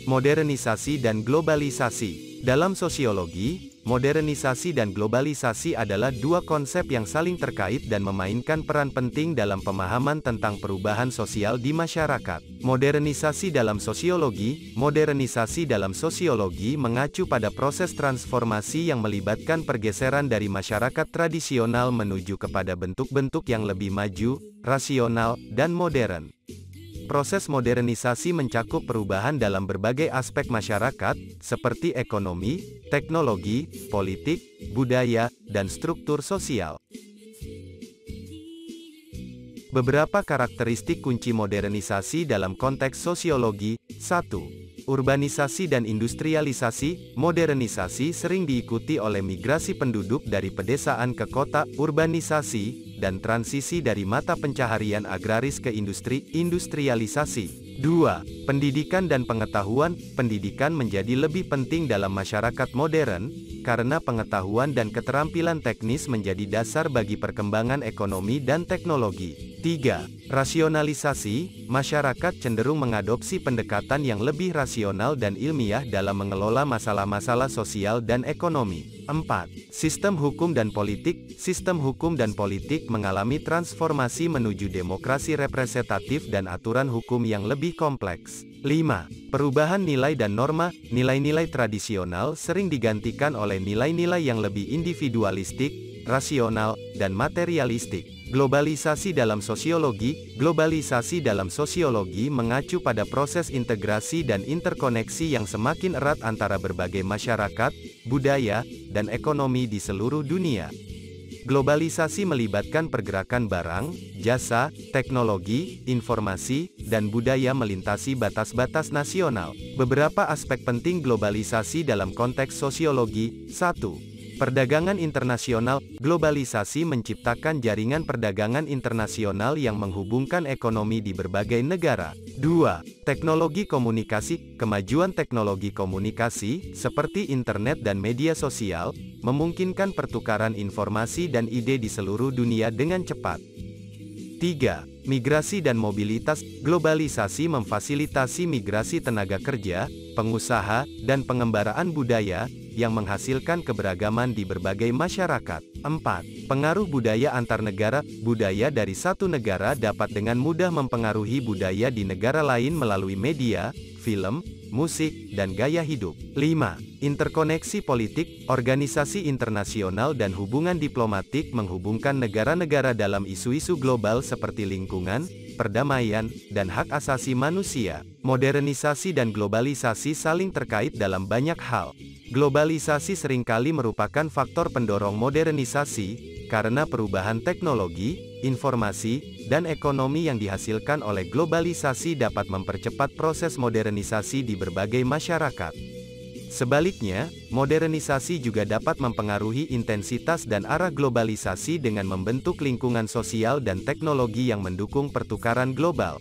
Modernisasi dan globalisasi. Dalam sosiologi, modernisasi dan globalisasi adalah dua konsep yang saling terkait dan memainkan peran penting dalam pemahaman tentang perubahan sosial di masyarakat. Modernisasi dalam sosiologi mengacu pada proses transformasi yang melibatkan pergeseran dari masyarakat tradisional menuju kepada bentuk-bentuk yang lebih maju, rasional, dan modern. Proses modernisasi mencakup perubahan dalam berbagai aspek masyarakat, seperti ekonomi, teknologi, politik, budaya, dan struktur sosial. Beberapa karakteristik kunci modernisasi dalam konteks sosiologi. 1. Urbanisasi dan industrialisasi. Modernisasi sering diikuti oleh migrasi penduduk dari pedesaan ke kota, urbanisasi, dan transisi dari mata pencaharian agraris ke industrialisasi. 2. Pendidikan dan pengetahuan. Pendidikan menjadi lebih penting dalam masyarakat modern, karena pengetahuan dan keterampilan teknis menjadi dasar bagi perkembangan ekonomi dan teknologi. 3. Rasionalisasi. Masyarakat cenderung mengadopsi pendekatan yang lebih rasional dan ilmiah dalam mengelola masalah-masalah sosial dan ekonomi. 4. Sistem hukum dan politik. Sistem hukum dan politik mengalami transformasi menuju demokrasi representatif dan aturan hukum yang lebih kompleks. 5. Perubahan nilai dan norma. Nilai-nilai tradisional sering digantikan oleh nilai-nilai yang lebih individualistik, rasional, dan materialistik. Globalisasi dalam sosiologi. Globalisasi dalam sosiologi mengacu pada proses integrasi dan interkoneksi yang semakin erat antara berbagai masyarakat, budaya, dan ekonomi di seluruh dunia. Globalisasi melibatkan pergerakan barang, jasa, teknologi, informasi, dan budaya melintasi batas-batas nasional. Beberapa aspek penting globalisasi dalam konteks sosiologi. 1. Perdagangan internasional. Globalisasi menciptakan jaringan perdagangan internasional yang menghubungkan ekonomi di berbagai negara. 2. Teknologi komunikasi. Kemajuan teknologi komunikasi, seperti internet dan media sosial, memungkinkan pertukaran informasi dan ide di seluruh dunia dengan cepat. 3. Migrasi dan mobilitas. Globalisasi memfasilitasi migrasi tenaga kerja, pengusaha, dan pengembaraan budaya, yang menghasilkan keberagaman di berbagai masyarakat. 4. Pengaruh budaya antar negara. Budaya dari satu negara dapat dengan mudah mempengaruhi budaya di negara lain melalui media, film, musik, dan gaya hidup. 5. Interkoneksi politik. Organisasi internasional dan hubungan diplomatik menghubungkan negara-negara dalam isu-isu global seperti lingkungan, perdamaian, dan hak asasi manusia. Modernisasi dan globalisasi saling terkait dalam banyak hal. Globalisasi seringkali merupakan faktor pendorong modernisasi, karena perubahan teknologi, informasi, dan ekonomi yang dihasilkan oleh globalisasi dapat mempercepat proses modernisasi di berbagai masyarakat. Sebaliknya, modernisasi juga dapat mempengaruhi intensitas dan arah globalisasi dengan membentuk lingkungan sosial dan teknologi yang mendukung pertukaran global.